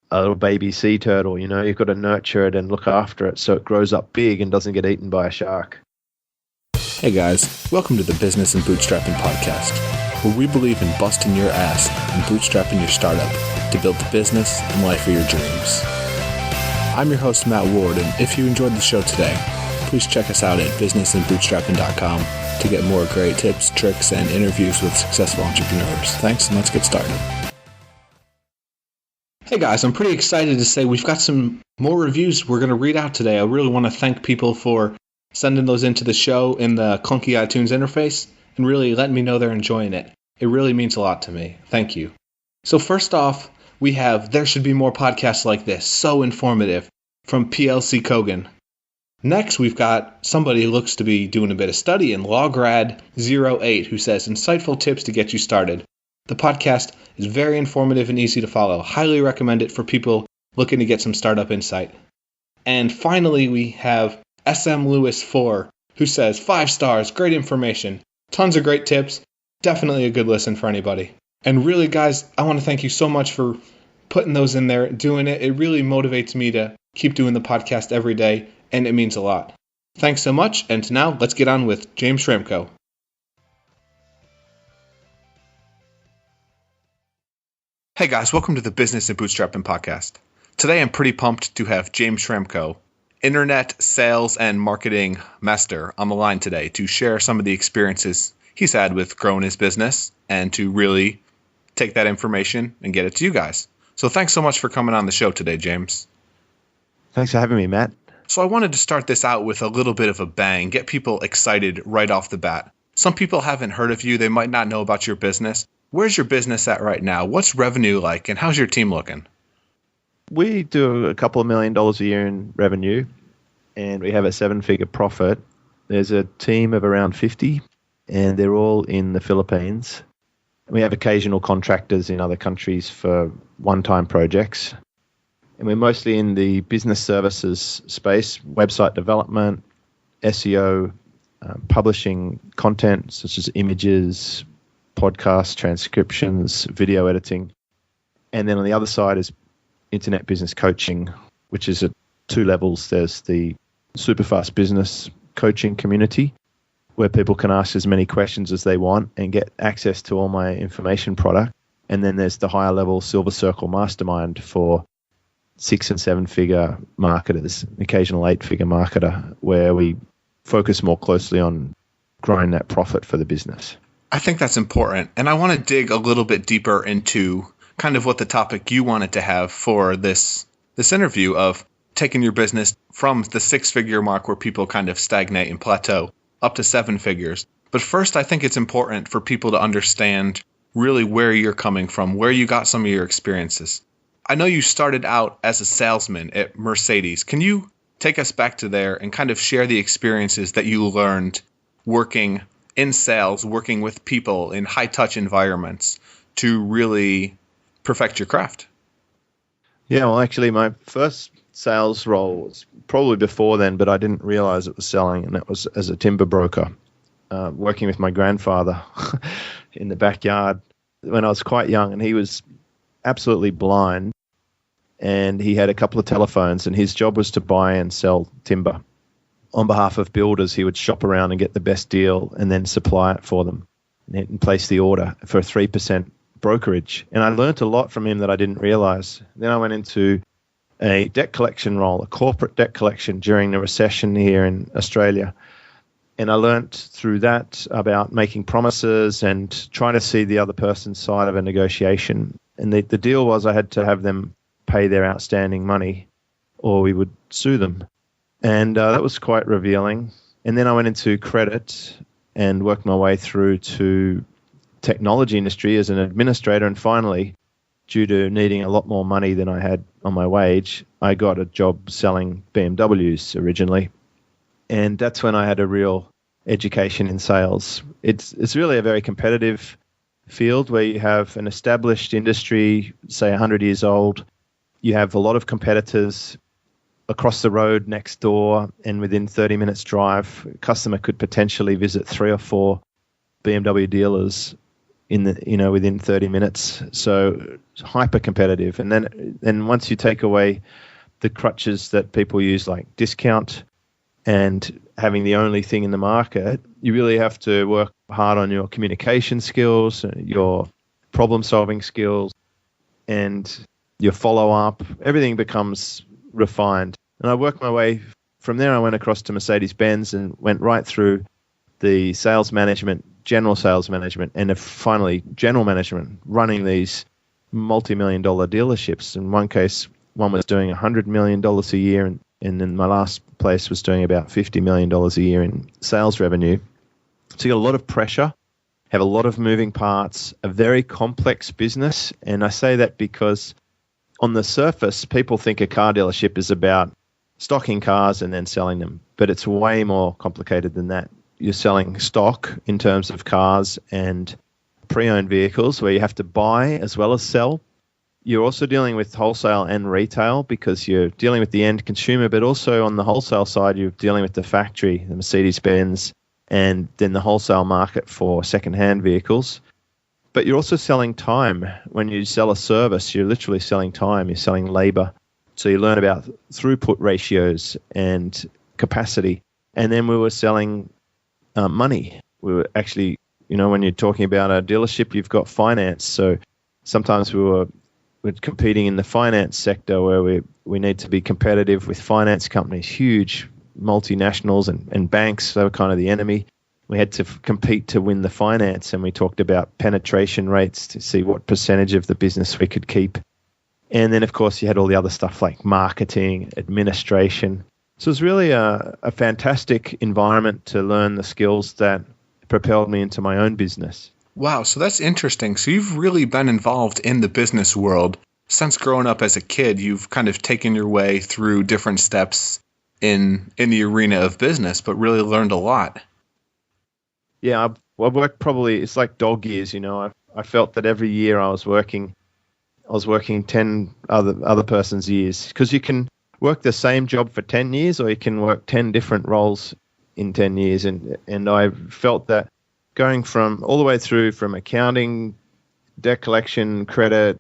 a little baby sea turtle. You've got to nurture it and look after it so it grows up big and doesn't get eaten by a shark. Hey guys, welcome to the Business and Bootstrapping Podcast, where we believe in busting your ass and bootstrapping your startup to build the business and life of your dreams. I'm your host, Matt Ward, and if you enjoyed the show today, please check us out at businessandbootstrapping.com to get more great tips, tricks, and interviews with successful entrepreneurs. Thanks, and let's get started. Hey guys, I'm pretty excited to say we've got some more reviews we're going to read out today. I really want to thank people for sending those into the show in the clunky iTunes interface and really letting me know they're enjoying it. It really means a lot to me. Thank you. So first off, we have There Should Be More Podcasts Like This, so informative, from PLC Kogan. Next, we've got somebody who looks to be doing a bit of study in Lograd08, who says, insightful tips to get you started. The podcast is very informative and easy to follow. Highly recommend it for people looking to get some startup insight. And finally, we have SM Lewis 4, who says, 5 stars, great information, tons of great tips, definitely a good listen for anybody. And really, guys, I want to thank you so much for putting those in there, doing it. It really motivates me to keep doing the podcast every day, and it means a lot. Thanks so much, and now let's get on with James Schramko. Hey guys, welcome to the Business and Bootstrapping Podcast. Today I'm pretty pumped to have James Schramko, Internet Sales and Marketing Master, on the line today to share some of the experiences he's had with growing his business and to really take that information and get it to you guys. So thanks so much for coming on the show today, James. Thanks for having me, Matt. So I wanted to start this out with a little bit of a bang, get people excited right off the bat. Some people haven't heard of you, they might not know about your business. Where's your business at right now? What's revenue like, and how's your team looking? We do a couple of $1 million a year in revenue, and we have a 7-figure profit. There's a team of around 50, and they're all in the Philippines. We have occasional contractors in other countries for one-time projects. And we're mostly in the business services space, website development, SEO, publishing content such as images, podcasts, transcriptions, video editing. And then on the other side is internet business coaching, which is at 2 levels. There's the super fast business coaching community, where people can ask as many questions as they want and get access to all my information product. And then there's the higher level Silver Circle Mastermind for 6 and 7-figure marketers, occasional 8-figure marketer, where we focus more closely on growing that profit for the business. I think that's important. And I want to dig a little bit deeper into kind of what the topic you wanted to have for this interview of taking your business from the 6-figure mark where people kind of stagnate and plateau up to 7 figures. But first, I think it's important for people to understand really where you're coming from, where you got some of your experiences. I know you started out as a salesman at Mercedes. Can you take us back to there and kind of share the experiences that you learned working in sales, working with people in high-touch environments to really perfect your craft? Yeah, well, actually, my first sales role was probably before then, but I didn't realize it was selling, and that was as a timber broker, working with my grandfather in the backyard when I was quite young, and he was absolutely blind, and he had a couple of telephones, and his job was to buy and sell timber. On behalf of builders, he would shop around and get the best deal and then supply it for them and place the order for a 3% brokerage. And I learned a lot from him that I didn't realize. Then I went into a debt collection role, a corporate debt collection during the recession here in Australia. And I learned through that about making promises and trying to see the other person's side of a negotiation. And the deal was I had to have them pay their outstanding money or we would sue them. And that was quite revealing. And then I went into credit and worked my way through to technology industry as an administrator. And finally, due to needing a lot more money than I had on my wage, I got a job selling BMWs originally. And that's when I had a real education in sales. It's really a very competitive field where you have an established industry, say 100 years old. You have a lot of competitors across the road next door, and within 30 minutes drive, a customer could potentially visit 3 or 4 BMW dealers in the within 30 minutes. So hyper competitive. And then once you take away the crutches that people use, like discount and having the only thing in the market, you really have to work hard on your communication skills, your problem solving skills, and your follow up. Everything becomes refined. And I worked my way from there. I went across to Mercedes-Benz and went right through the sales management, general sales management, and finally general management, running these multi-million-dollar dealerships. In one case, one was doing $100 million a year, and then my last place was doing about $50 million a year in sales revenue. So you got a lot of pressure, have a lot of moving parts, a very complex business. And I say that because on the surface, people think a car dealership is about stocking cars and then selling them. But it's way more complicated than that. You're selling stock in terms of cars and pre-owned vehicles where you have to buy as well as sell. You're also dealing with wholesale and retail because you're dealing with the end consumer, but also on the wholesale side, you're dealing with the factory, the Mercedes-Benz, and then the wholesale market for second-hand vehicles. But you're also selling time. When you sell a service, you're literally selling time. You're selling labor. So you learn about throughput ratios and capacity. And then we were selling money. We were actually, when you're talking about a dealership, you've got finance. So sometimes we're competing in the finance sector where we need to be competitive with finance companies, huge multinationals and banks. They were kind of the enemy. We had to compete to win the finance, and we talked about penetration rates to see what percentage of the business we could keep. And then, of course, you had all the other stuff like marketing, administration. So it was really a fantastic environment to learn the skills that propelled me into my own business. Wow, so that's interesting. So you've really been involved in the business world. Since growing up as a kid, you've kind of taken your way through different steps in the arena of business, but really learned a lot. Yeah, I've worked probably, it's like dog years, I felt that every year I was working 10 other person's years, because you can work the same job for 10 years or you can work 10 different roles in 10 years. And I felt that going from all the way through from accounting, debt collection, credit,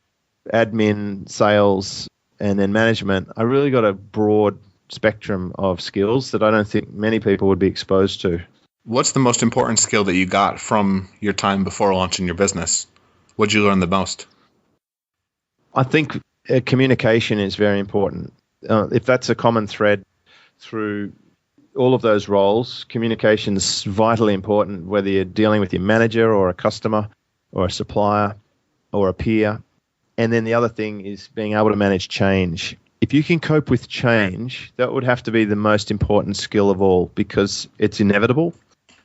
admin, sales, and then management, I really got a broad spectrum of skills that I don't think many people would be exposed to. What's the most important skill that you got from your time before launching your business? What'd you learn the most? I think communication is very important. If that's a common thread through all of those roles, communication is vitally important, whether you're dealing with your manager or a customer or a supplier or a peer. And then the other thing is being able to manage change. If you can cope with change, that would have to be the most important skill of all, because it's inevitable.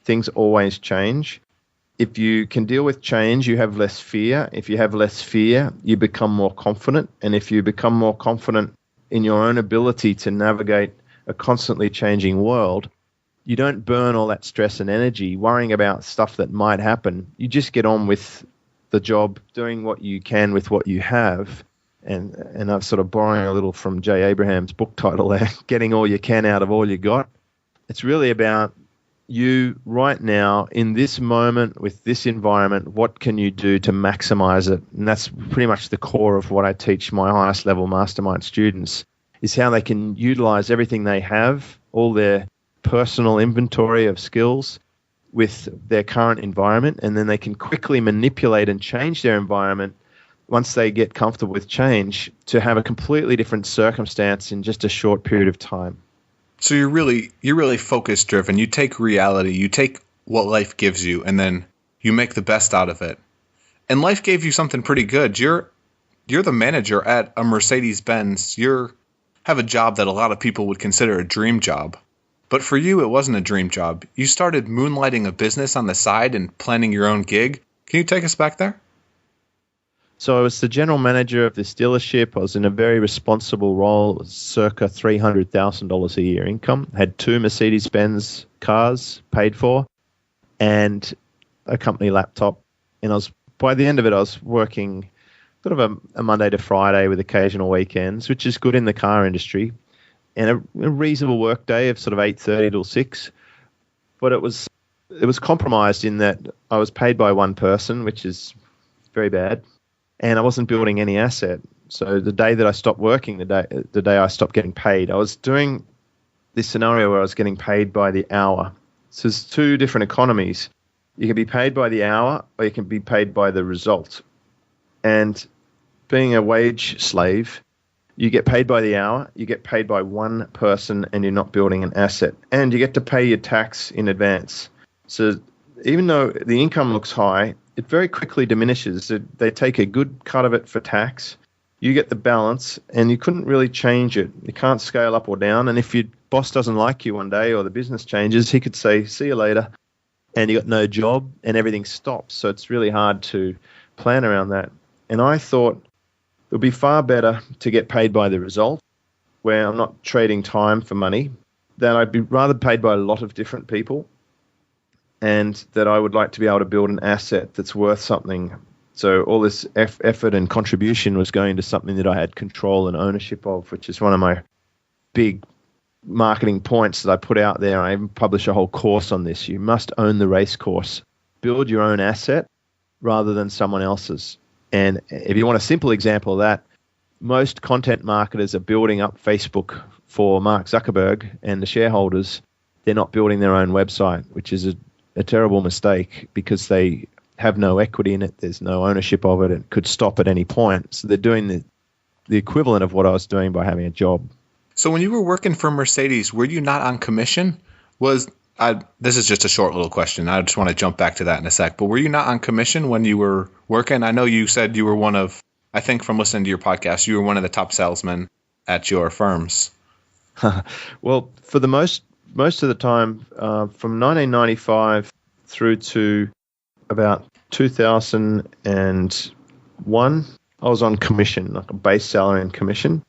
Things always change. If you can deal with change, you have less fear. If you have less fear, you become more confident. And if you become more confident in your own ability to navigate a constantly changing world, you don't burn all that stress and energy worrying about stuff that might happen. You just get on with the job, doing what you can with what you have. And I'm sort of borrowing a little from Jay Abraham's book title there, getting all you can out of all you got. It's really about you right now in this moment with this environment. What can you do to maximize it? And that's pretty much the core of what I teach my highest level mastermind students, is how they can utilize everything they have, all their personal inventory of skills with their current environment, and then they can quickly manipulate and change their environment once they get comfortable with change to have a completely different circumstance in just a short period of time. So you're really focus driven. You take reality, you take what life gives you, and then you make the best out of it. And life gave you something pretty good. You're the manager at a Mercedes-Benz. You have a job that a lot of people would consider a dream job. But for you, it wasn't a dream job. You started moonlighting a business on the side and planning your own gig. Can you take us back there? So I was the general manager of this dealership. I was in a very responsible role. It was circa $300,000 a year income. Had 2 Mercedes-Benz cars paid for and a company laptop. And by the end of it, I was working sort of a Monday to Friday with occasional weekends, which is good in the car industry, and a reasonable work day of sort of 8:30 till 6. But it was it was compromised in that I was paid by one person, which is very bad, and I wasn't building any asset. So the day that I stopped working, the day I stopped getting paid, I was doing this scenario where I was getting paid by the hour. So there's two different economies. You can be paid by the hour, or you can be paid by the result. And being a wage slave, you get paid by the hour, you get paid by one person, and you're not building an asset. And you get to pay your tax in advance. So even though the income looks high, it very quickly diminishes. They take a good cut of it for tax. You get the balance, and you couldn't really change it. You can't scale up or down. And if your boss doesn't like you one day or the business changes, he could say, see you later, and you got no job, and everything stops. So it's really hard to plan around that. And I thought it would be far better to get paid by the result, where I'm not trading time for money, that I'd be rather paid by a lot of different people, and that I would like to be able to build an asset that's worth something. So all this effort and contribution was going to something that I had control and ownership of, which is one of my big marketing points that I put out there. I even published a whole course on this. You must own the race course. Build your own asset rather than someone else's. And if you want a simple example of that, most content marketers are building up Facebook for Mark Zuckerberg and the shareholders. They're not building their own website, which is a terrible mistake because they have no equity in it. There's no ownership of it. It could stop at any point. So they're doing the equivalent of what I was doing by having a job. So when you were working for Mercedes, were you not on commission? This is just a short little question. I just want to jump back to that in a sec. But were you not on commission when you were working? I know you said you were I think from listening to your podcast, you were one of the top salesmen at your firms. Well, for the most of the time, from 1995 through to about 2001, I was on commission, like a base salary and commission.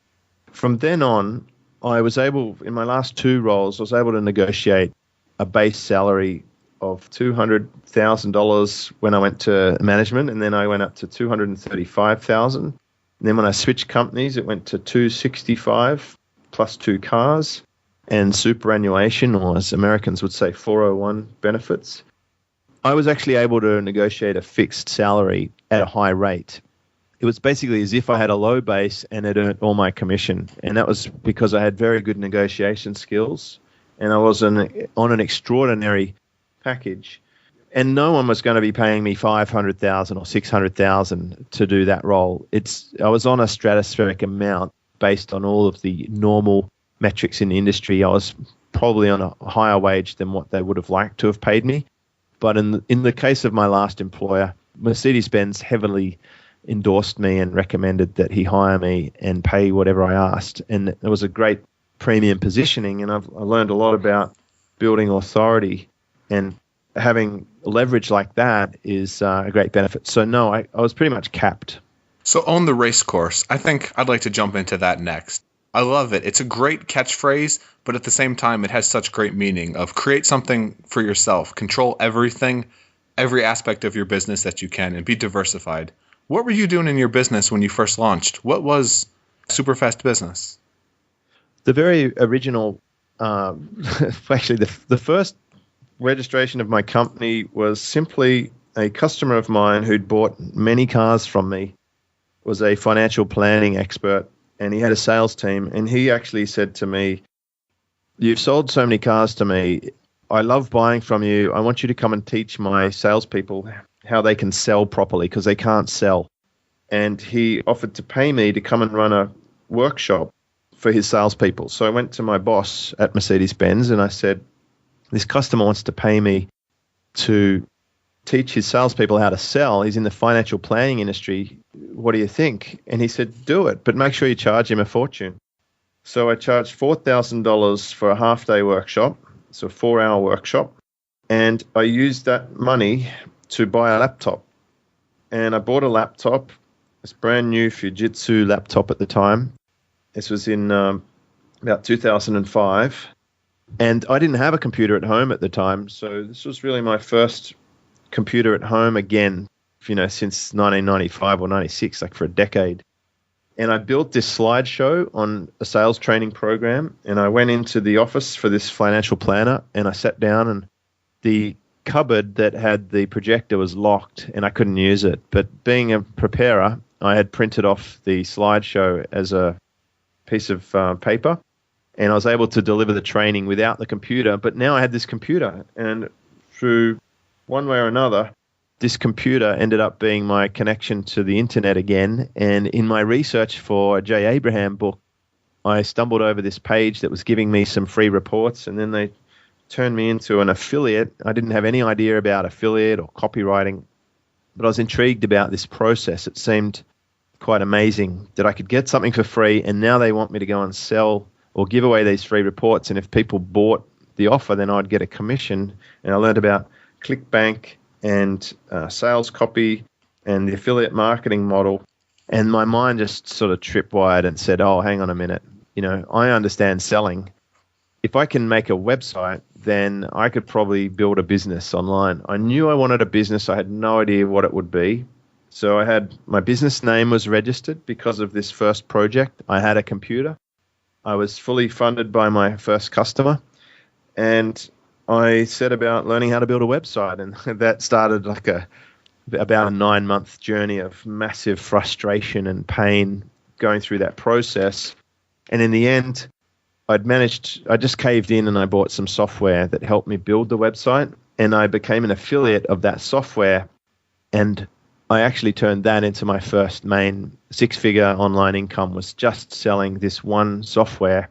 From then on, I was able, in my last two roles, I was able to negotiate a base salary of $200,000 when I went to management, and then I went up to $235,000. And then when I switched companies, it went to $265,000 plus 2 cars and superannuation, or as Americans would say, 401 benefits. I was actually able to negotiate a fixed salary at a high rate. It was basically as if I had a low base and it earned all my commission. And that was because I had very good negotiation skills and I was on an extraordinary package. And no one was going to be paying me $500,000 or $600,000 to do that role. I was on a stratospheric amount based on all of the normal metrics in the industry. I was probably on a higher wage than what they would have liked to have paid me. But in the case of my last employer, Mercedes-Benz heavily endorsed me and recommended that he hire me and pay whatever I asked. And it was a great premium positioning. And I learned a lot about building authority, and having leverage like that is a great benefit. So no, I was pretty much capped. So own the race course. I think I'd like to jump into that next. I love it. It's a great catchphrase, but at the same time, it has such great meaning of create something for yourself, control everything, every aspect of your business that you can, and be diversified. What were you doing in your business when you first launched? What was Superfast Business? The very original, actually the first registration of my company was simply a customer of mine who'd bought many cars from me, was a financial planning expert, and he had a sales team, and he actually said to me, "You've sold so many cars to me. I love buying from you. I want you to come and teach my salespeople how they can sell properly because they can't sell." And he offered to pay me to come and run a workshop for his salespeople. So I went to my boss at Mercedes-Benz and I said, "This customer wants to pay me to teach his salespeople how to sell. He's in the financial planning industry. What do you think?" And he said, "Do it, but make sure you charge him a fortune." So I charged $4,000 for a half-day workshop, so a 4-hour workshop, and I used that money to buy a laptop. And I bought a laptop, this brand new Fujitsu laptop at the time. This was in about 2005, and I didn't have a computer at home at the time, so this was really my first computer at home again, since 1995 or 96, like for a decade. And I built this slideshow on a sales training program, and I went into the office for this financial planner, and I sat down, and the cupboard that had the projector was locked and I couldn't use it. But being a preparer, I had printed off the slideshow as a piece of paper, and I was able to deliver the training without the computer. But now I had this computer, and through one way or another, this computer ended up being my connection to the internet again. And in my research for a J. Abraham book, I stumbled over this page that was giving me some free reports, and then they turned me into an affiliate. I didn't have any idea about affiliate or copywriting, but I was intrigued about this process. It seemed quite amazing that I could get something for free, and now they want me to go and sell or give away these free reports. And if people bought the offer, then I'd get a commission. And I learned about ClickBank and sales copy and the affiliate marketing model. And my mind just sort of tripwired and said, oh, hang on a minute. I understand selling. If I can make a website, then I could probably build a business online. I knew I wanted a business. I had no idea what it would be. So I had my business name was registered because of this first project. I had a computer. I was fully funded by my first customer. And I set about learning how to build a website. And that started like about a 9-month journey of massive frustration and pain going through that process. And in the end, I just caved in and I bought some software that helped me build the website, and I became an affiliate of that software, and I actually turned that into my first main 6-figure online income, was just selling this one software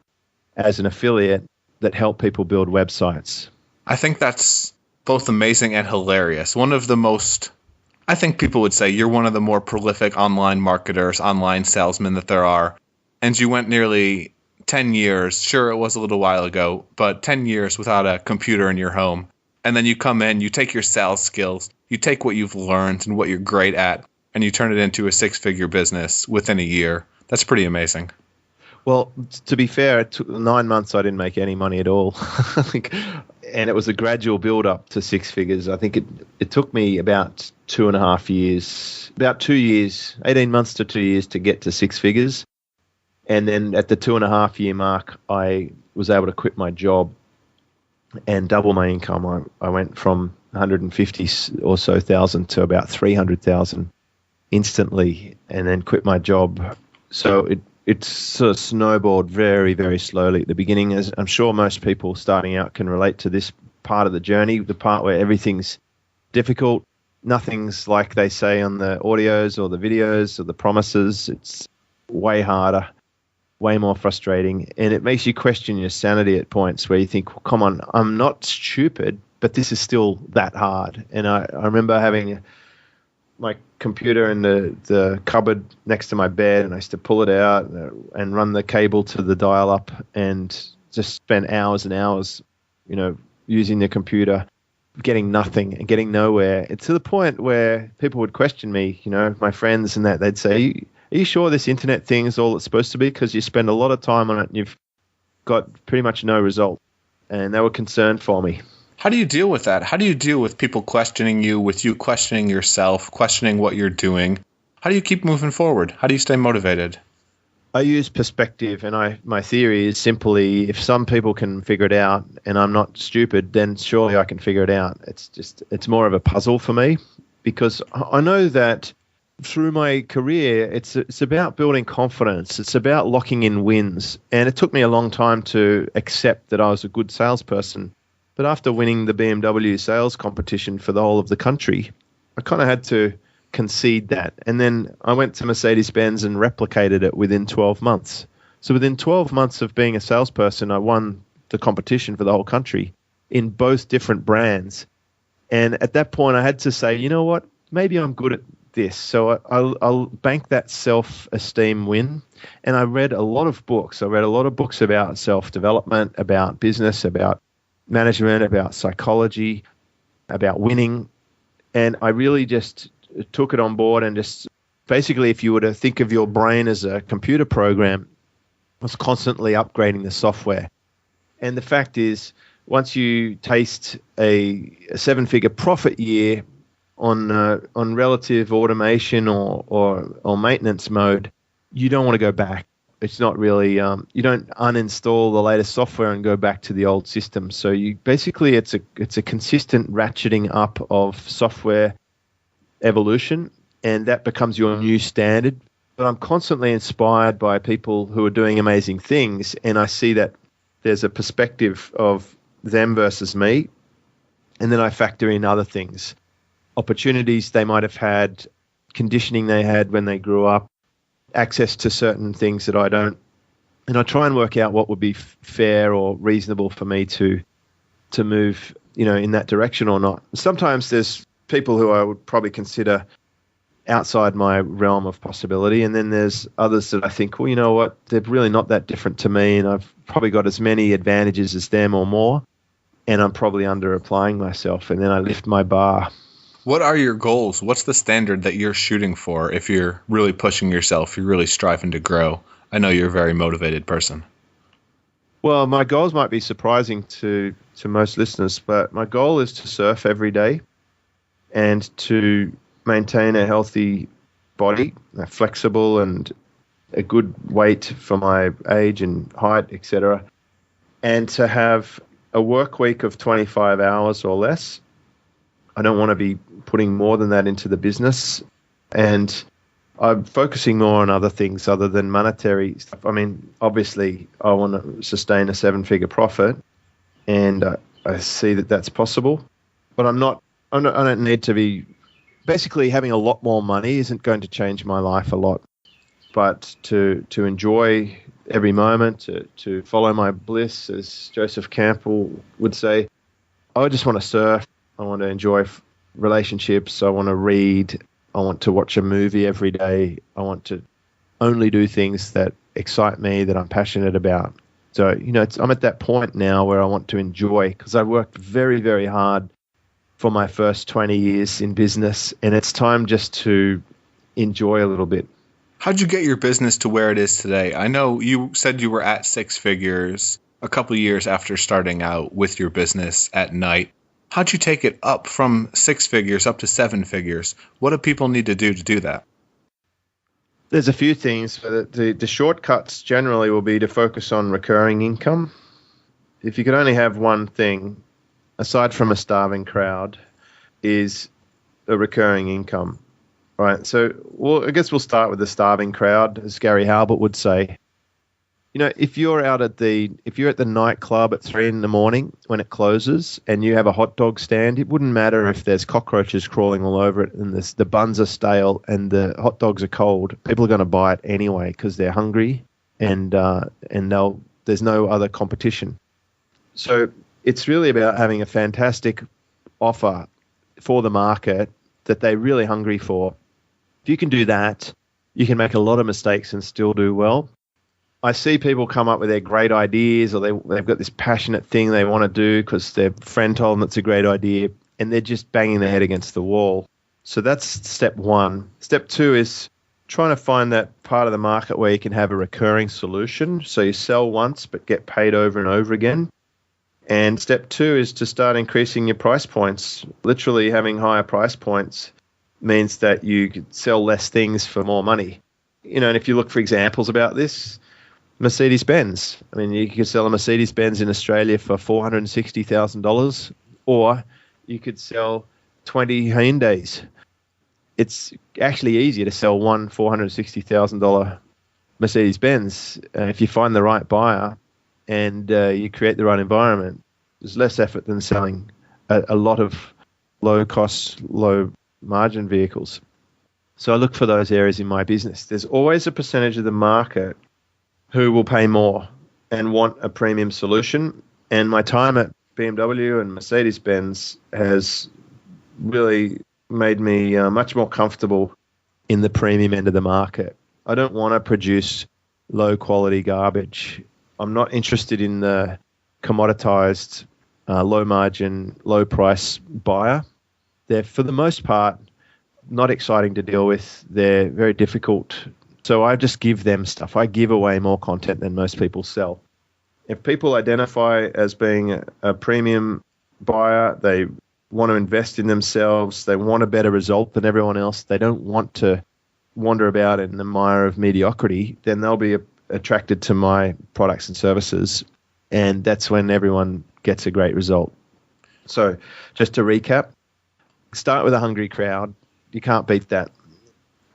as an affiliate that helped people build websites. I think that's both amazing and hilarious. I think people would say you're one of the more prolific online marketers, online salesmen that there are, and you went nearly 10 years, sure it was a little while ago, but 10 years without a computer in your home. And then you come in, you take your sales skills, you take what you've learned and what you're great at, and you turn it into a 6-figure business within a year. That's pretty amazing. Well, to be fair, it took 9 months. I didn't make any money at all. And it was a gradual build up to 6 figures. I think it took me about 2.5 years, about 2 years, 18 months to 2 years to get to 6 figures. And then at the 2.5 year mark, I was able to quit my job and double my income. I went from 150 or so thousand to about 300,000 instantly, and then quit my job. So it sort of snowballed very, very slowly at the beginning. As I'm sure most people starting out can relate to this part of the journey, the part where everything's difficult. Nothing's like they say on the audios or the videos or the promises. It's way harder, way more frustrating, and it makes you question your sanity at points where you think, well, come on, I'm not stupid, but this is still that hard. And I remember having my computer in the cupboard next to my bed, and I used to pull it out and run the cable to the dial-up and just spend hours and hours, using the computer, getting nothing and getting nowhere. It's to the point where people would question me, my friends and that, they'd say, are you sure this internet thing is all it's supposed to be? Because you spend a lot of time on it and you've got pretty much no result. And they were concerned for me. How do you deal with that? How do you deal with people questioning you, with you questioning yourself, questioning what you're doing? How do you keep moving forward? How do you stay motivated? I use perspective, and my theory is simply, if some people can figure it out and I'm not stupid, then surely I can figure it out. It's more of a puzzle for me, because I know that through my career, it's about building confidence. It's about locking in wins. And it took me a long time to accept that I was a good salesperson. But after winning the BMW sales competition for the whole of the country, I kind of had to concede that. And then I went to Mercedes-Benz and replicated it within 12 months. So within 12 months of being a salesperson, I won the competition for the whole country in both different brands. And at that point, I had to say, you know what, maybe I'm good at this. So I'll bank that self-esteem win. And I read a lot of books. I read a lot of books about self-development, about business, about management, about psychology, about winning. And I really just took it on board, and just basically, if you were to think of your brain as a computer program, I was constantly upgrading the software. And the fact is, once you taste a 7-figure profit year on relative automation or maintenance mode, you don't want to go back. It's not really, you don't uninstall the latest software and go back to the old system. So you basically, it's a consistent ratcheting up of software evolution, and that becomes your new standard. But I'm constantly inspired by people who are doing amazing things, and I see that there's a perspective of them versus me, and then I factor in other things, opportunities they might have had, conditioning they had when they grew up, access to certain things that I don't, and I try and work out what would be fair or reasonable for me to move, in that direction or not. Sometimes there's people who I would probably consider outside my realm of possibility, and then there's others that I think, well, you know what, they're really not that different to me, and I've probably got as many advantages as them or more, and I'm probably under applying myself, and then I lift my bar. What are your goals? What's the standard that you're shooting for if you're really pushing yourself, you're really striving to grow? I know you're a very motivated person. Well, my goals might be surprising to most listeners, but my goal is to surf every day and to maintain a healthy body, flexible and a good weight for my age and height, etc., and to have a work week of 25 hours or less. I don't want to be putting more than that into the business, and I'm focusing more on other things other than monetary stuff. I mean, obviously, I want to sustain a 7-figure profit, and I see that that's possible, but I don't need to be. Basically, having a lot more money isn't going to change my life a lot, but to enjoy every moment, to follow my bliss, as Joseph Campbell would say, I just want to surf. I want to enjoy relationships. I want to read. I want to watch a movie every day. I want to only do things that excite me, that I'm passionate about. So, I'm at that point now where I want to enjoy, because I worked very, very hard for my first 20 years in business, and it's time just to enjoy a little bit. How'd you get your business to where it is today? I know you said you were at 6 figures a couple of years after starting out with your business at night. How'd you take it up from 6 figures up to 7 figures? What do people need to do that? There's a few things. The shortcuts generally will be to focus on recurring income. If you could only have one thing, aside from a starving crowd, is a recurring income, right? So, I guess we'll start with the starving crowd, as Gary Halbert would say. If you're at the nightclub at 3 a.m. when it closes and you have a hot dog stand, it wouldn't matter if there's cockroaches crawling all over it and the buns are stale and the hot dogs are cold. People are going to buy it anyway because they're hungry and there's no other competition. So it's really about having a fantastic offer for the market that they're really hungry for. If you can do that, you can make a lot of mistakes and still do well. I see people come up with their great ideas, or they've got this passionate thing they want to do because their friend told them it's a great idea, and they're just banging their head against the wall. So that's step one. Step two is trying to find that part of the market where you can have a recurring solution. So you sell once but get paid over and over again. And step two is to start increasing your price points. Literally having higher price points means that you could sell less things for more money. And if you look for examples about this, Mercedes-Benz. I mean, you could sell a Mercedes-Benz in Australia for $460,000, or you could sell 20 Hyundais. It's actually easier to sell one $460,000 Mercedes-Benz if you find the right buyer and you create the right environment. There's less effort than selling a lot of low-cost, low-margin vehicles. So I look for those areas in my business. There's always a percentage of the market who will pay more and want a premium solution. And my time at BMW and Mercedes-Benz has really made me much more comfortable in the premium end of the market. I don't want to produce low-quality garbage. I'm not interested in the commoditized, low-margin, low-price buyer. They're, for the most part, not exciting to deal with. They're very difficult. So I just give them stuff. I give away more content than most people sell. If people identify as being a premium buyer, they want to invest in themselves, they want a better result than everyone else, they don't want to wander about in the mire of mediocrity, then they'll be attracted to my products and services, and that's when everyone gets a great result. So just to recap, start with a hungry crowd. You can't beat that.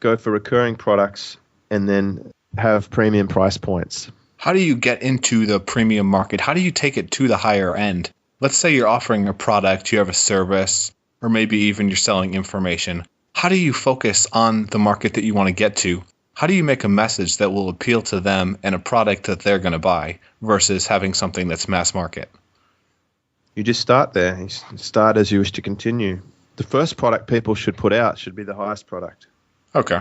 Go for recurring products and then have premium price points. How do you get into the premium market? How do you take it to the higher end? Let's say you're offering a product, you have a service, or maybe even you're selling information. How do you focus on the market that you want to get to? How do you make a message that will appeal to them and a product that they're going to buy versus having something that's mass market? You just start there. You start as you wish to continue. The first product people should put out should be the highest product. Okay.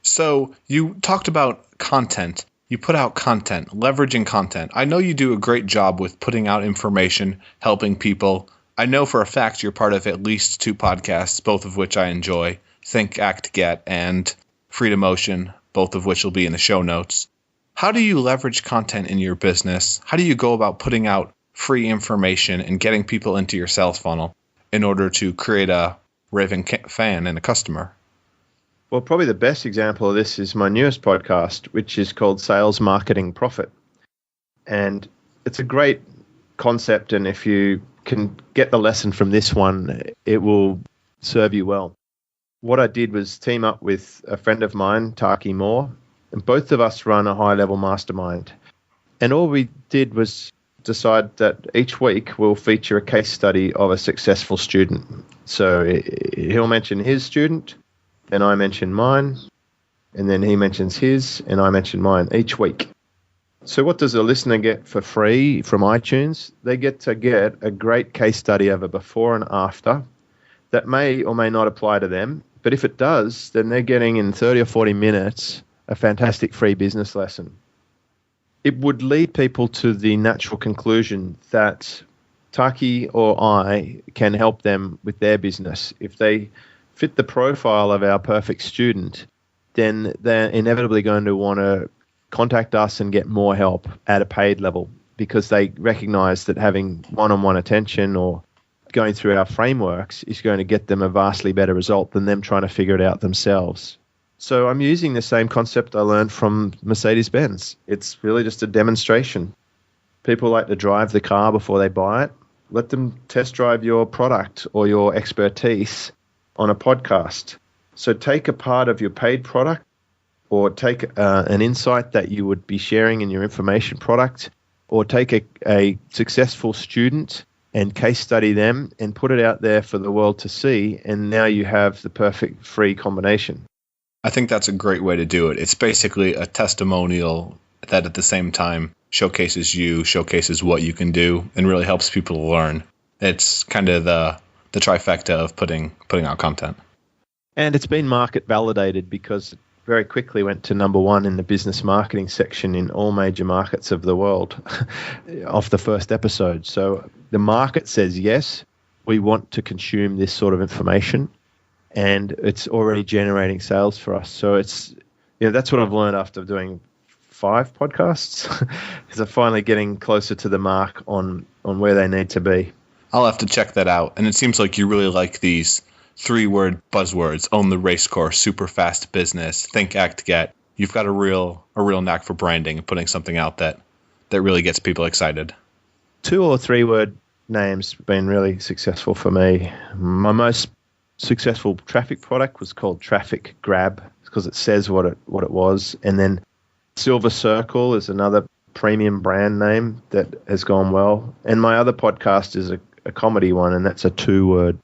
So you talked about content. You put out content, leveraging content. I know you do a great job with putting out information, helping people. I know for a fact you're part of at least 2 podcasts, both of which I enjoy, Think, Act, Get, and Freedom Ocean, both of which will be in the show notes. How do you leverage content in your business? How do you go about putting out free information and getting people into your sales funnel in order to create a raving fan and a customer? Well, probably the best example of this is my newest podcast, which is called Sales Marketing Profit. And it's a great concept, and if you can get the lesson from this one, it will serve you well. What I did was team up with a friend of mine, Taki Moore, and both of us run a high-level mastermind. And all we did was decide that each week we'll feature a case study of a successful student. So he'll mention his student, then I mention mine, and then he mentions his, and I mention mine each week. So what does a listener get for free from iTunes? They get to get a great case study of a before and after that may or may not apply to them. But if it does, then they're getting in 30 or 40 minutes a fantastic free business lesson. It would lead people to the natural conclusion that Taki or I can help them with their business. If they fit the profile of our perfect student, then they're inevitably going to want to contact us and get more help at a paid level because they recognize that having one-on-one attention or going through our frameworks is going to get them a vastly better result than them trying to figure it out themselves. So I'm using the same concept I learned from Mercedes-Benz. It's really just a demonstration. People like to drive the car before they buy it. Let them test drive your product or your expertise on a podcast. So take a part of your paid product or take an insight that you would be sharing in your information product, or take a successful student and case study them and put it out there for the world to see, and now you have the perfect free combination. I think that's a great way to do it. It's basically a testimonial that at the same time showcases you, showcases what you can do, and really helps people learn. It's kind of the trifecta of putting out content. And it's been market validated because it very quickly went to number 1 in the business marketing section in all major markets of the world off the first episode. So the market says, yes, we want to consume this sort of information, and it's already generating sales for us. So it's, that's what I've learned after doing 5 podcasts, is I'm finally getting closer to the mark on where they need to be. I'll have to check that out. And it seems like you really like these 3-word buzzwords: own the race course, super fast business, think, act, get. You've got a real knack for branding and putting something out that really gets people excited. 2 or 3 word names have been really successful for me. My most successful traffic product was called Traffic Grab because it says what it was. And then Silver Circle is another premium brand name that has gone well. And my other podcast is a comedy one, and that's a 2-word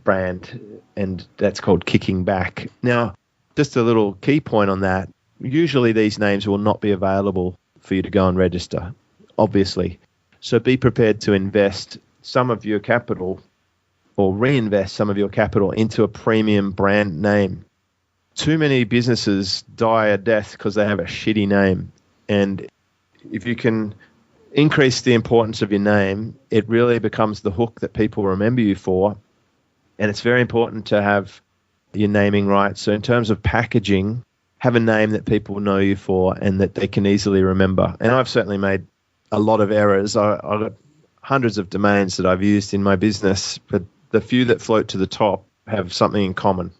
brand, and that's called Kicking Back. Now, just a little key point on that. Usually these names will not be available for you to go and register, obviously. So be prepared to invest some of your capital or reinvest some of your capital into a premium brand name. Too many businesses die a death because they have a shitty name. And if you can increase the importance of your name, it really becomes the hook that people remember you for. And it's very important to have your naming right. So in terms of packaging, have a name that people know you for and that they can easily remember. And I've certainly made a lot of errors. I've got hundreds of domains that I've used in my business, but the few that float to the top have something in common.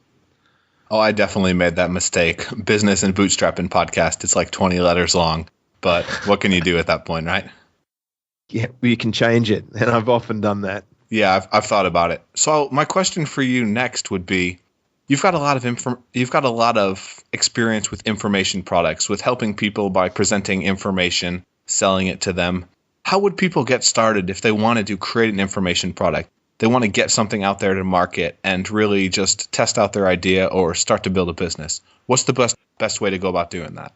Oh, I definitely made that mistake. Business and Bootstrapping podcast, it's like 20 letters long. but what can you do at that point, right? Yeah, you can change it, and I've often done that. Yeah, I've thought about it. So my question for you next would be, you've got a lot of experience with information products, with helping people by presenting information, selling it to them. How would people get started if they wanted to create an information product? They want to get something out there to market and really just test out their idea or start to build a business. What's the best way to go about doing that?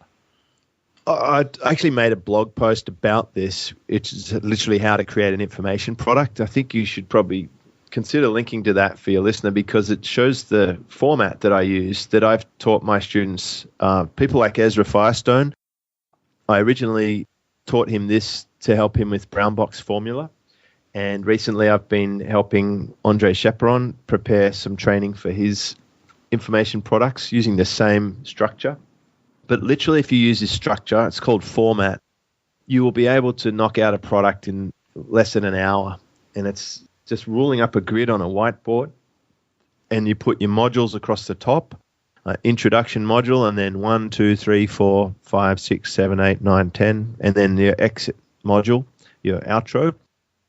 I actually made a blog post about this. It's literally how to create an information product. I think you should probably consider linking to that for your listener, because it shows the format that I use that I've taught my students. People like Ezra Firestone, I originally taught him this to help him with brown box formula. And recently I've been helping Andre Chaperon prepare some training for his information products using the same structure. But literally, if you use this structure, it's called format, you will be able to knock out a product in less than an hour. And it's just ruling up a grid on a whiteboard, and you put your modules across the top, introduction module, and then 1, 2, 3, 4, 5, 6, 7, 8, 9, 10, and then your exit module, your outro.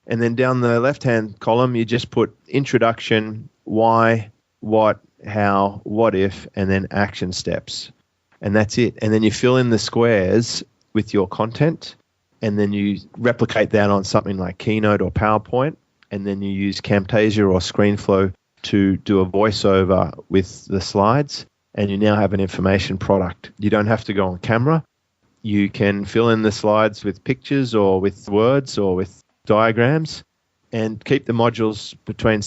And then down the left-hand column, you just put introduction, why, what, how, what if, and then action steps. And that's it. And then you fill in the squares with your content, and then you replicate that on something like Keynote or PowerPoint, and then you use Camtasia or ScreenFlow to do a voiceover with the slides, and you now have an information product. You don't have to go on camera. You can fill in the slides with pictures or with words or with diagrams, and keep the modules between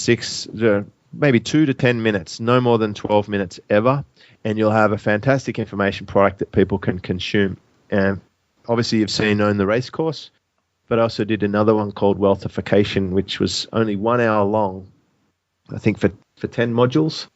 maybe 2 to 10 minutes, no more than 12 minutes ever. And you'll have a fantastic information product that people can consume. And obviously you've seen Own the Race course, but I also did another one called Wealthification, which was only 1 hour long, I think for 10 modules.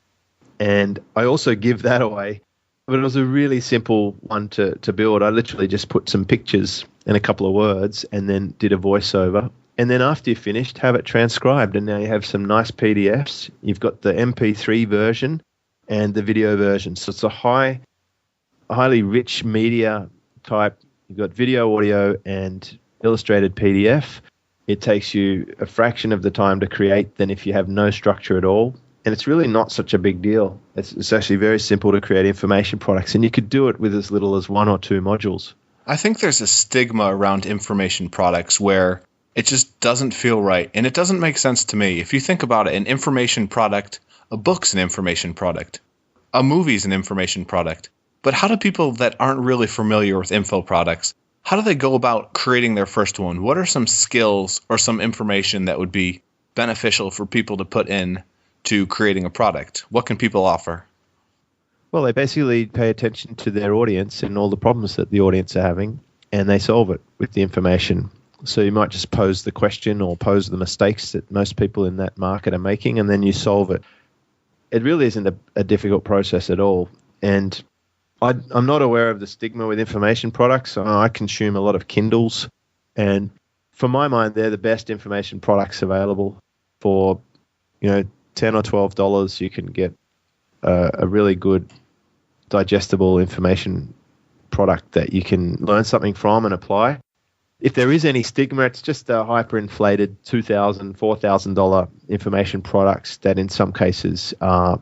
And I also give that away, but it was a really simple one to build. I literally just put some pictures and a couple of words and then did a voiceover. And then after you finished, have it transcribed. And now you have some nice PDFs. You've got the MP3 version and the video version. So it's a highly rich media type. You've got video, audio, and illustrated PDF. It takes you a fraction of the time to create than if you have no structure at all. And it's really not such a big deal. It's actually very simple to create information products, and you could do it with as little as 1 or 2 modules. I think there's a stigma around information products where it just doesn't feel right, and it doesn't make sense to me. If you think about it, an information product, a book's an information product, a movie's an information product. But how do people that aren't really familiar with info products, how do they go about creating their first one? What are some skills or some information that would be beneficial for people to put in to creating a product? What can people offer? Well, they basically pay attention to their audience and all the problems that the audience are having, and they solve it with the information. So you might just pose the question or pose the mistakes that most people in that market are making, and then you solve it. It really isn't a difficult process at all. And I'm not aware of the stigma with information products. I consume a lot of Kindles, and for my mind, they're the best information products available. For $10 or $12, you can get a really good digestible information product that you can learn something from and apply. If there is any stigma, it's just a hyperinflated $2,000, $4,000 information products that in some cases are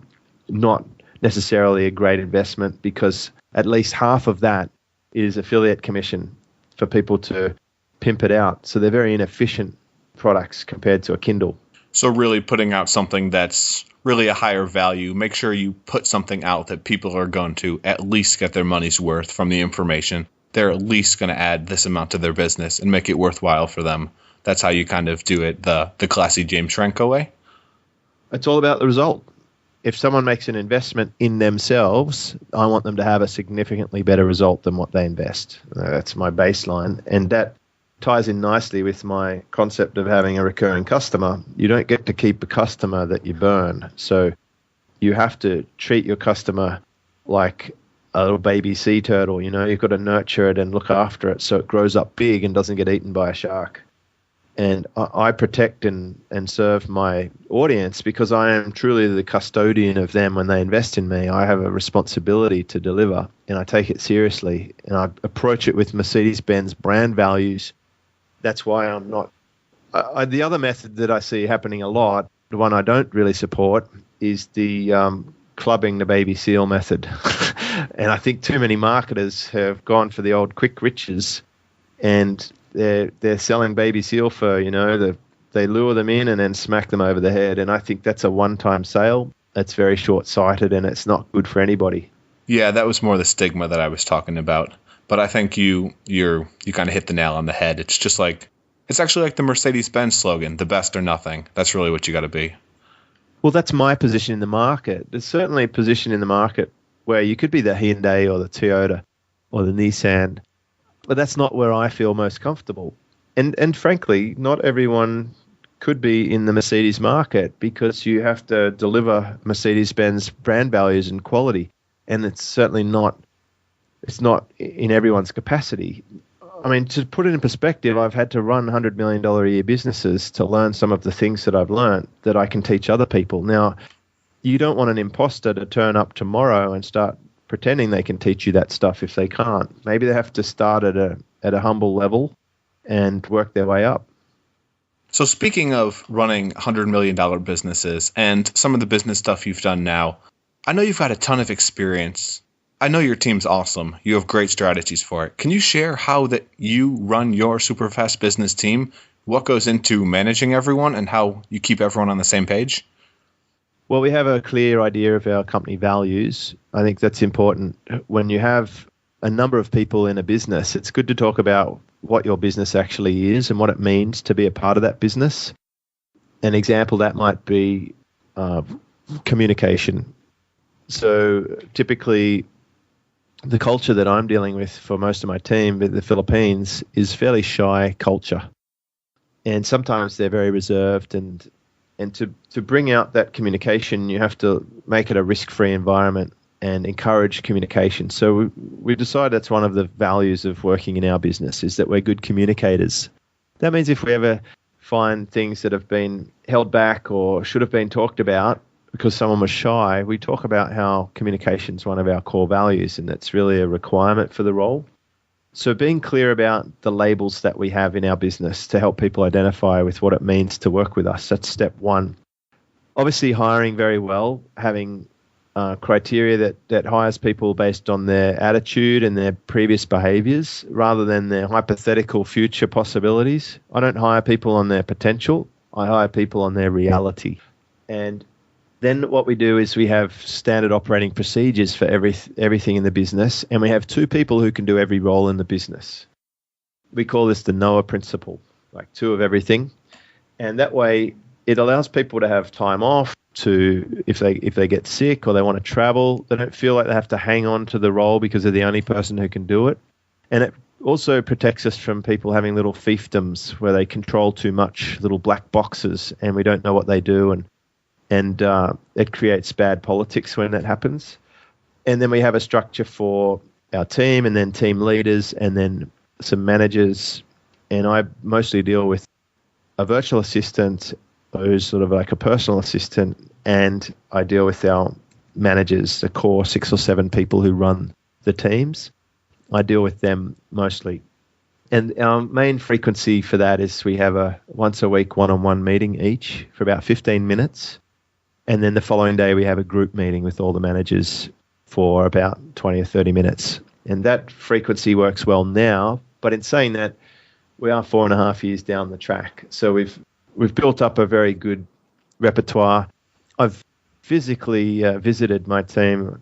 not necessarily a great investment, because at least half of that is affiliate commission for people to pimp it out. So they're very inefficient products compared to a Kindle. So really putting out something that's really a higher value. Make sure you put something out that people are going to at least get their money's worth from the information. They're at least going to add this amount to their business and make it worthwhile for them. That's how you kind of do it the classy James Schramko way. It's all about the result. If someone makes an investment in themselves, I want them to have a significantly better result than what they invest. That's my baseline. And that ties in nicely with my concept of having a recurring customer. You don't get to keep a customer that you burn. So you have to treat your customer like a little baby sea turtle. You've got to nurture it and look after it so it grows up big and doesn't get eaten by a shark. And I protect and serve my audience because I am truly the custodian of them when they invest in me. I have a responsibility to deliver, and I take it seriously. And I approach it with Mercedes-Benz brand values. That's why I'm not... the other method that I see happening a lot, the one I don't really support, is the clubbing the baby seal method. And I think too many marketers have gone for the old quick riches, and they're selling baby seal fur, they lure them in and then smack them over the head. And I think that's a one-time sale. That's very short-sighted, and it's not good for anybody. Yeah, that was more the stigma that I was talking about. But I think you kind of hit the nail on the head. It's just like, it's actually like the Mercedes-Benz slogan, the best or nothing. That's really what you got to be. Well, that's my position in the market. There's certainly a position in the market where you could be the Hyundai or the Toyota or the Nissan, but that's not where I feel most comfortable. And frankly, not everyone could be in the Mercedes market because you have to deliver Mercedes-Benz brand values and quality, and it's not in everyone's capacity. I mean, to put it in perspective, I've had to run $100 million a year businesses to learn some of the things that I've learned that I can teach other people. Now, you don't want an imposter to turn up tomorrow and start pretending they can teach you that stuff if they can't. Maybe they have to start at a humble level and work their way up. So speaking of running $100 million businesses and some of the business stuff you've done now, I know you've got a ton of experience. I know your team's awesome. You have great strategies for it. Can you share how that you run your super fast business team, what goes into managing everyone, and how you keep everyone on the same page? Well, we have a clear idea of our company values. I think that's important. When you have a number of people in a business, it's good to talk about what your business actually is and what it means to be a part of that business. An example that might be communication. So typically, the culture that I'm dealing with for most of my team, the Philippines, is fairly shy culture. And sometimes they're very reserved, and to bring out that communication, you have to make it a risk-free environment and encourage communication. So we decided that's one of the values of working in our business, is that we're good communicators. That means if we ever find things that have been held back or should have been talked about because someone was shy, we talk about how communication is one of our core values, and that's really a requirement for the role. So being clear about the labels that we have in our business to help people identify with what it means to work with us, that's step one. Obviously, hiring very well, having criteria that hires people based on their attitude and their previous behaviors rather than their hypothetical future possibilities. I don't hire people on their potential. I hire people on their reality. And then what we do is we have standard operating procedures for everything in the business, and we have two people who can do every role in the business. We call this the Noah principle, like two of everything. And that way it allows people to have time off, to if they get sick or they want to travel, they don't feel like they have to hang on to the role because they're the only person who can do it. And it also protects us from people having little fiefdoms where they control too much, little black boxes, and we don't know what they do, and it creates bad politics when that happens. And then we have a structure for our team, and then team leaders, and then some managers. And I mostly deal with a virtual assistant who's sort of like a personal assistant, and I deal with our managers, the core 6 or 7 people who run the teams. I deal with them mostly. And our main frequency for that is we have a once a week one-on-one meeting each for about 15 minutes. And then the following day we have a group meeting with all the managers for about 20 or 30 minutes. And that frequency works well now. But in saying that, we are 4.5 years down the track. So we've built up a very good repertoire. I've physically visited my team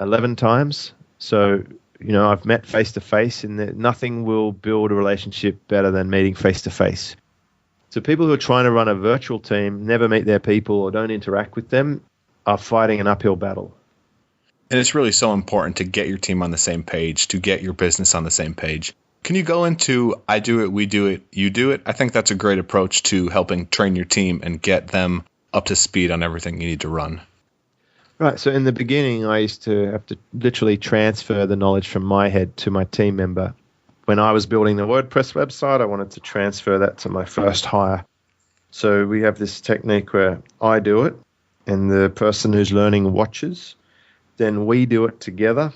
11 times. So, I've met face-to-face, and nothing will build a relationship better than meeting face-to-face. So people who are trying to run a virtual team, never meet their people or don't interact with them, are fighting an uphill battle. And it's really so important to get your team on the same page, to get your business on the same page. Can you go into I do it, we do it, you do it? I think that's a great approach to helping train your team and get them up to speed on everything you need to run. Right. So in the beginning, I used to have to literally transfer the knowledge from my head to my team member when I was building the WordPress website, I wanted to transfer that to my first hire. So we have this technique where I do it and the person who's learning watches. Then we do it together,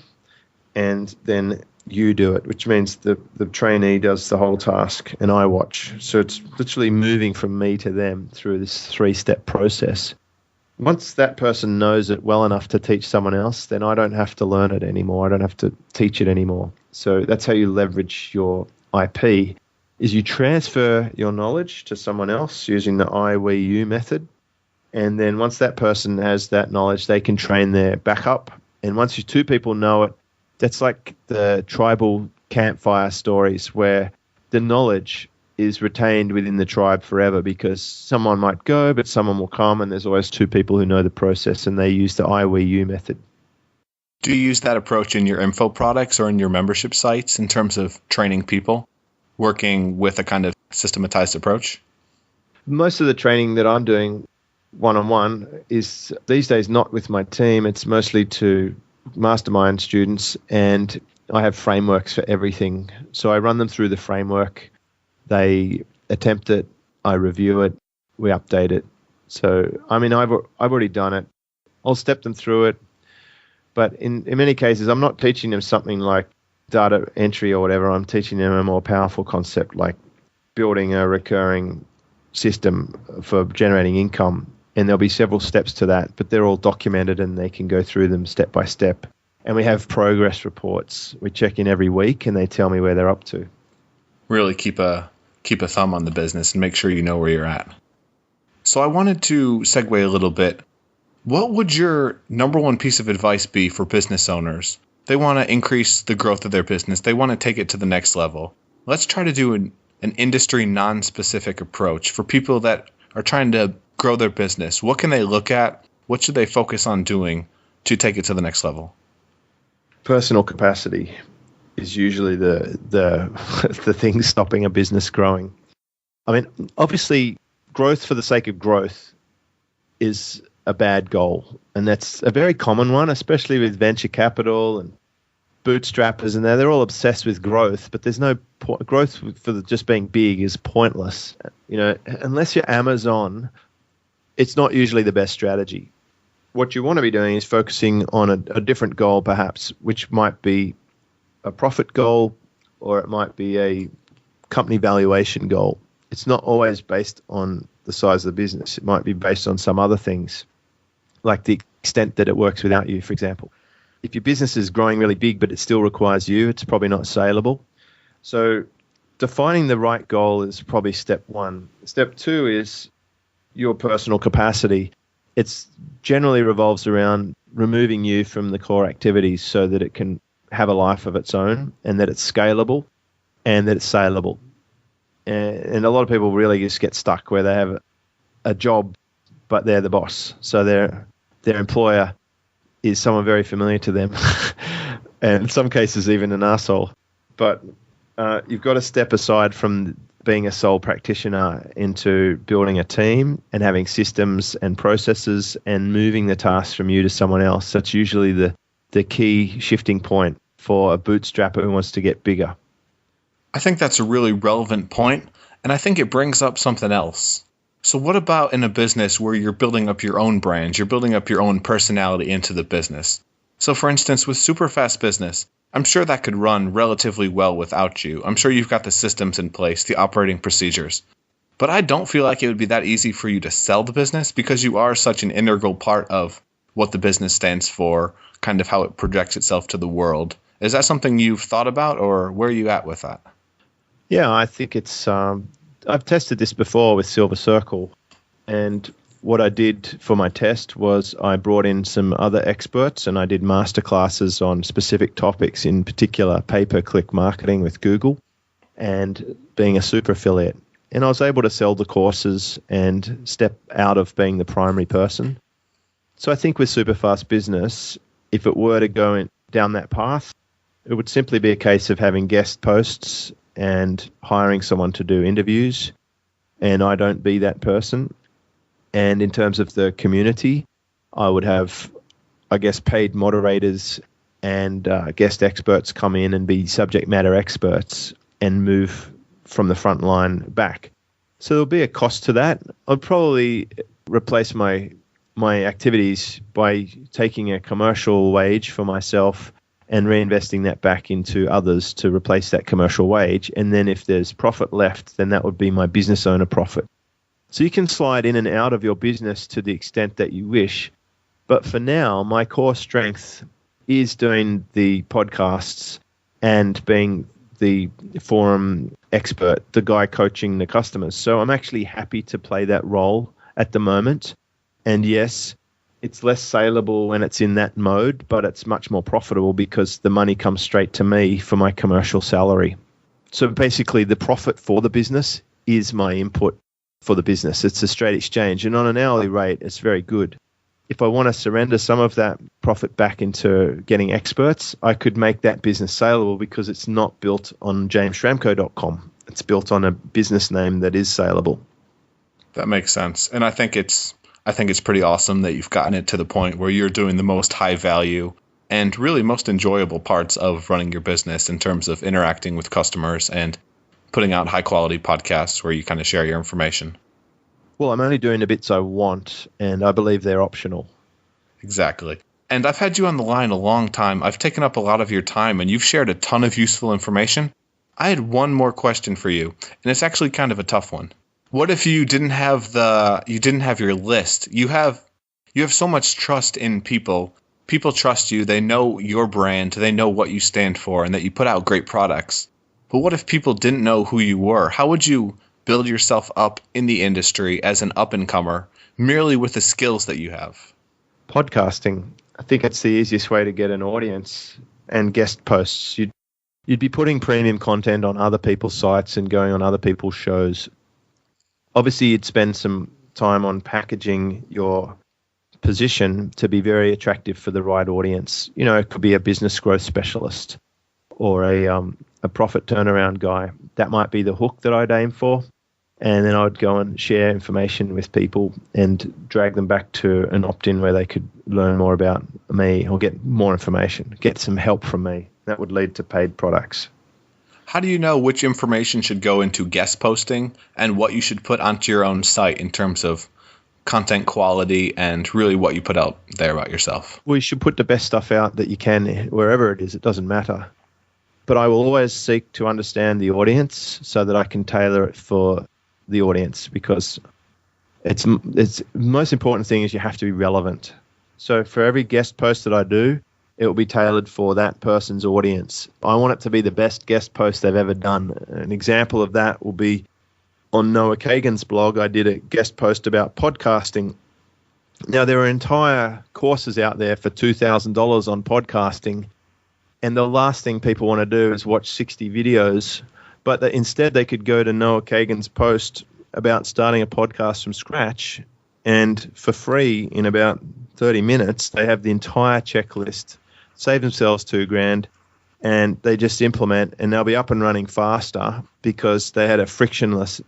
and then you do it, which means the trainee does the whole task and I watch. So it's literally moving from me to them through this 3-step process. Once that person knows it well enough to teach someone else, then I don't have to learn it anymore. I don't have to teach it anymore. So that's how you leverage your IP, is you transfer your knowledge to someone else using the I, we, you method. And then once that person has that knowledge, they can train their backup. And once you 2 people know it, that's like the tribal campfire stories where the knowledge is retained within the tribe forever, because someone might go, but someone will come, and there's always 2 people who know the process, and they use the I, we, you method. Do you use that approach in your info products or in your membership sites in terms of training people, working with a kind of systematized approach? Most of the training that I'm doing one-on-one is these days not with my team. It's mostly to mastermind students, and I have frameworks for everything. So I run them through the framework. They attempt it. I review it. We update it. So, I mean, I've already done it. I'll step them through it. But in many cases, I'm not teaching them something like data entry or whatever. I'm teaching them a more powerful concept like building a recurring system for generating income. And there'll be several steps to that, but they're all documented and they can go through them step by step. And we have progress reports. We check in every week and they tell me where they're up to. Really keep a thumb on the business and make sure you know where you're at. So I wanted to segue a little bit. What would your number one piece of advice be for business owners? They want to increase the growth of their business. They want to take it to the next level. Let's try to do an industry non-specific approach for people that are trying to grow their business. What can they look at? What should they focus on doing to take it to the next level? Personal capacity is usually the thing stopping a business growing. I mean, obviously, growth for the sake of growth is a bad goal, and that's a very common one, especially with venture capital and bootstrappers, and they're all obsessed with growth. But there's no growth for just being big is pointless. You know, unless you're Amazon, it's not usually the best strategy. What you want to be doing is focusing on a different goal, perhaps, which might be a profit goal or it might be a company valuation goal. It's not always based on the size of the business. It might be based on some other things, like the extent that it works without you, for example. If your business is growing really big but it still requires you, it's probably not saleable. So defining the right goal is probably step 1. Step 2 is your personal capacity. It's generally revolves around removing you from the core activities so that it can have a life of its own and that it's scalable and that it's saleable. And a lot of people really just get stuck where they have a job, but they're the boss. So their employer is someone very familiar to them, and in some cases even an arsehole. But you've got to step aside from being a sole practitioner into building a team and having systems and processes and moving the tasks from you to someone else. That's usually the key shifting point for a bootstrapper who wants to get bigger. I think that's a really relevant point, and I think it brings up something else. So what about in a business where you're building up your own brand, you're building up your own personality into the business? So for instance, with Superfast Business, I'm sure that could run relatively well without you. I'm sure you've got the systems in place, the operating procedures. But I don't feel like it would be that easy for you to sell the business because you are such an integral part of what the business stands for, kind of how it projects itself to the world. Is that something you've thought about, or where are you at with that? Yeah, I think it's... I've tested this before with Silver Circle, and what I did for my test was I brought in some other experts and I did masterclasses on specific topics, in particular pay-per-click marketing with Google and being a super affiliate. And I was able to sell the courses and step out of being the primary person. So I think with Superfast Business, if it were to go down that path, it would simply be a case of having guest posts and hiring someone to do interviews, and I don't be that person. And in terms of the community, I would have, I guess, paid moderators and guest experts come in and be subject matter experts and move from the front line back. So there'll be a cost to that. I'll probably replace my activities by taking a commercial wage for myself and reinvesting that back into others to replace that commercial wage. And then if there's profit left, then that would be my business owner profit. So you can slide in and out of your business to the extent that you wish. But for now, my core strength is doing the podcasts and being the forum expert, the guy coaching the customers. So I'm actually happy to play that role at the moment. And yes, it's less saleable when it's in that mode, but it's much more profitable because the money comes straight to me for my commercial salary. So basically the profit for the business is my input for the business. It's a straight exchange. And on an hourly rate, it's very good. If I want to surrender some of that profit back into getting experts, I could make that business saleable because it's not built on jamesschramko.com. It's built on a business name that is saleable. That makes sense. And I think it's pretty awesome that you've gotten it to the point where you're doing the most high value and really most enjoyable parts of running your business in terms of interacting with customers and putting out high quality podcasts where you kind of share your information. Well, I'm only doing the bits I want, and I believe they're optional. Exactly. And I've had you on the line a long time. I've taken up a lot of your time, and you've shared a ton of useful information. I had one more question for you, and it's actually kind of a tough one. What if you didn't have your list? You have so much trust in people. People trust you. They know your brand. They know what you stand for, and that you put out great products. But what if people didn't know who you were? How would you build yourself up in the industry as an up-and-comer merely with the skills that you have? Podcasting. I think it's the easiest way to get an audience, and guest posts. You'd be putting premium content on other people's sites and going on other people's shows. Obviously, you'd spend some time on packaging your position to be very attractive for the right audience. You know, it could be a business growth specialist or a profit turnaround guy. That might be the hook that I'd aim for. And then I would go and share information with people and drag them back to an opt-in where they could learn more about me or get more information, get some help from me. That would lead to paid products. How do you know which information should go into guest posting and what you should put onto your own site in terms of content quality and really what you put out there about yourself? Well, you should put the best stuff out that you can wherever it is. It doesn't matter. But I will always seek to understand the audience so that I can tailor it for the audience, because it's the most important thing is you have to be relevant. So for every guest post that I do, it will be tailored for that person's audience. I want it to be the best guest post they've ever done. An example of that will be on Noah Kagan's blog. I did a guest post about podcasting. Now, there are entire courses out there for $2,000 on podcasting, and the last thing people want to do is watch 60 videos. But instead, they could go to Noah Kagan's post about starting a podcast from scratch, and for free in about 30 minutes, they have the entire checklist, save themselves $2,000, and they just implement, and they'll be up and running faster because they had a frictionless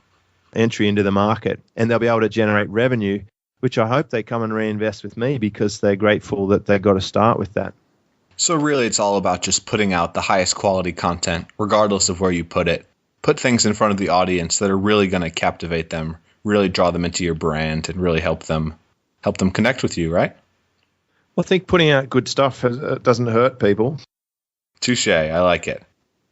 entry into the market, and they'll be able to generate revenue, which I hope they come and reinvest with me because they're grateful that they got to start with that. So really, it's all about just putting out the highest quality content, regardless of where you put it. Put things in front of the audience that are really going to captivate them, really draw them into your brand, and really help them connect with you, right? Well, I think putting out good stuff doesn't hurt people. Touche, I like it.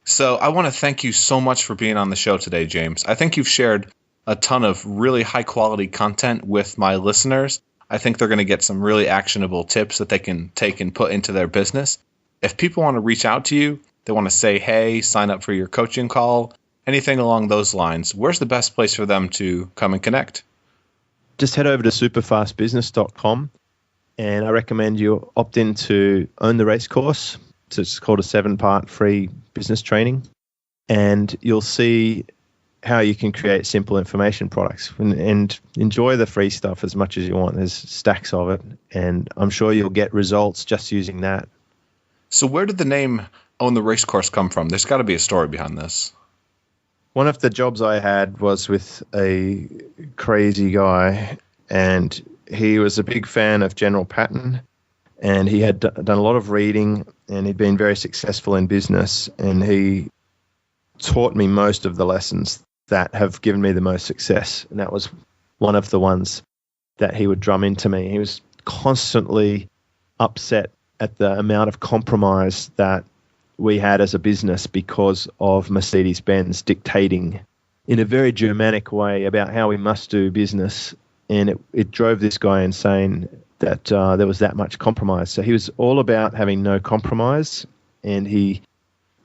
So I want to thank you so much for being on the show today, James. I think you've shared a ton of really high quality content with my listeners. I think they're going to get some really actionable tips that they can take and put into their business. If people want to reach out to you, they want to say, hey, sign up for your coaching call, anything along those lines, where's the best place for them to come and connect? Just head over to superfastbusiness.com, and I recommend you opt in to Own the Race course. It's called a 7-part free business training, and you'll see how you can create simple information products and enjoy the free stuff as much as you want. There's stacks of it, and I'm sure you'll get results just using that. So where did the name Own the Race course come from? There's got to be a story behind this. One of the jobs I had was with a crazy guy, and he was a big fan of General Patton, and he had done a lot of reading, and he'd been very successful in business, and he taught me most of the lessons that have given me the most success. And that was one of the ones that he would drum into me. He was constantly upset at the amount of compromise that we had as a business because of Mercedes-Benz dictating in a very Germanic way about how we must do business. And it drove this guy insane that there was that much compromise. So he was all about having no compromise, and he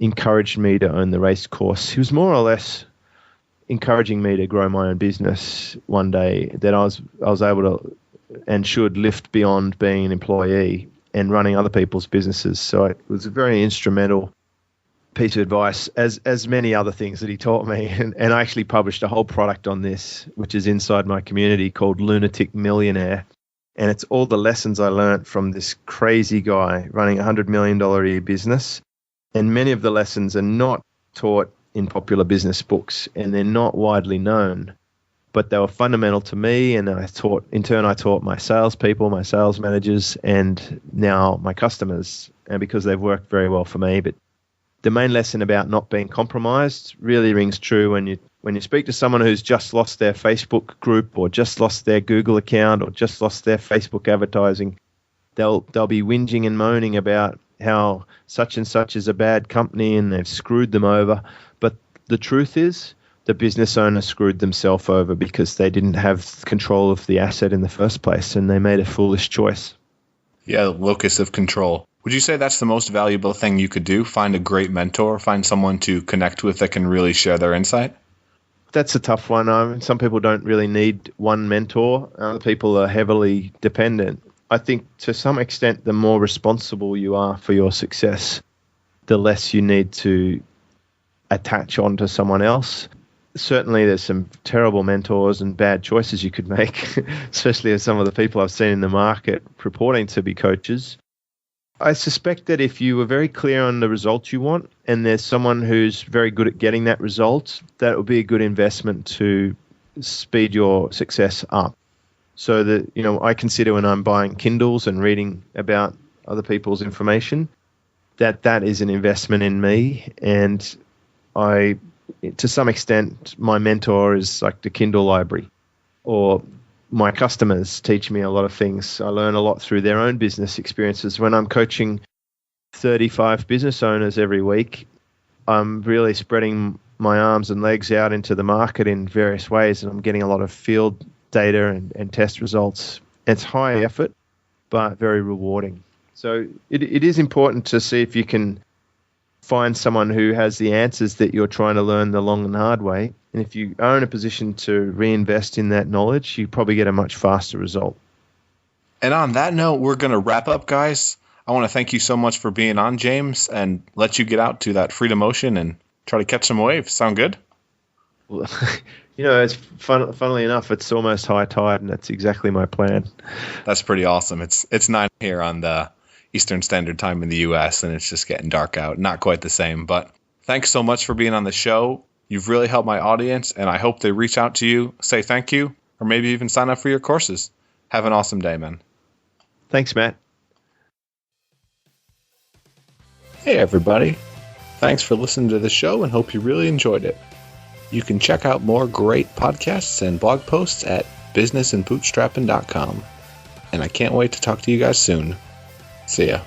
encouraged me to own the race course. He was more or less encouraging me to grow my own business one day, that I was able to and should lift beyond being an employee and running other people's businesses. So it was a very instrumental piece of advice, as many other things that he taught me. And I actually published a whole product on this, which is inside my community, called Lunatic Millionaire. And it's all the lessons I learned from this crazy guy running a $100 million a year business. And many of the lessons are not taught in popular business books, and they're not widely known, but they were fundamental to me. And I taught my salespeople, my sales managers, and now my customers, and because they've worked very well for me. But the main lesson about not being compromised really rings true when you speak to someone who's just lost their Facebook group, or just lost their Google account, or just lost their Facebook advertising. They'll be whinging and moaning about how such and such is a bad company and they've screwed them over. But the truth is, the business owner screwed themselves over because they didn't have control of the asset in the first place, and they made a foolish choice. Yeah, locus of control. Would you say that's the most valuable thing you could do? Find a great mentor, find someone to connect with that can really share their insight? That's a tough one. Some people don't really need one mentor. Other people are heavily dependent. I think to some extent, the more responsible you are for your success, the less you need to attach onto someone else. Certainly there's some terrible mentors and bad choices you could make, especially as some of the people I've seen in the market purporting to be coaches. I suspect that if you were very clear on the results you want, and there's someone who's very good at getting that result, that would be a good investment to speed your success up. So that, I consider when I'm buying Kindles and reading about other people's information, that is an investment in me. And to some extent, my mentor is like the Kindle library, or my customers teach me a lot of things. I learn a lot through their own business experiences. When I'm coaching 35 business owners every week, I'm really spreading my arms and legs out into the market in various ways, and I'm getting a lot of field data and test results. It's high effort, but very rewarding. So it is important to see if you can find someone who has the answers that you're trying to learn the long and hard way. And if you are in a position to reinvest in that knowledge, you probably get a much faster result. And on that note, we're going to wrap up, guys. I want to thank you so much for being on, James, and let you get out to that Freedom Ocean and try to catch some waves. Sound good? Well, it's funnily enough, it's almost high tide, and that's exactly my plan. That's pretty awesome. It's 9 here on the Eastern Standard Time in the U.S., and it's just getting dark out. Not quite the same, but thanks so much for being on the show. You've really helped my audience, and I hope they reach out to you, say thank you, or maybe even sign up for your courses. Have an awesome day, man. Thanks, Matt. Hey, everybody. Thanks for listening to the show, and hope you really enjoyed it. You can check out more great podcasts and blog posts at businessandbootstrapping.com. And I can't wait to talk to you guys soon. See ya.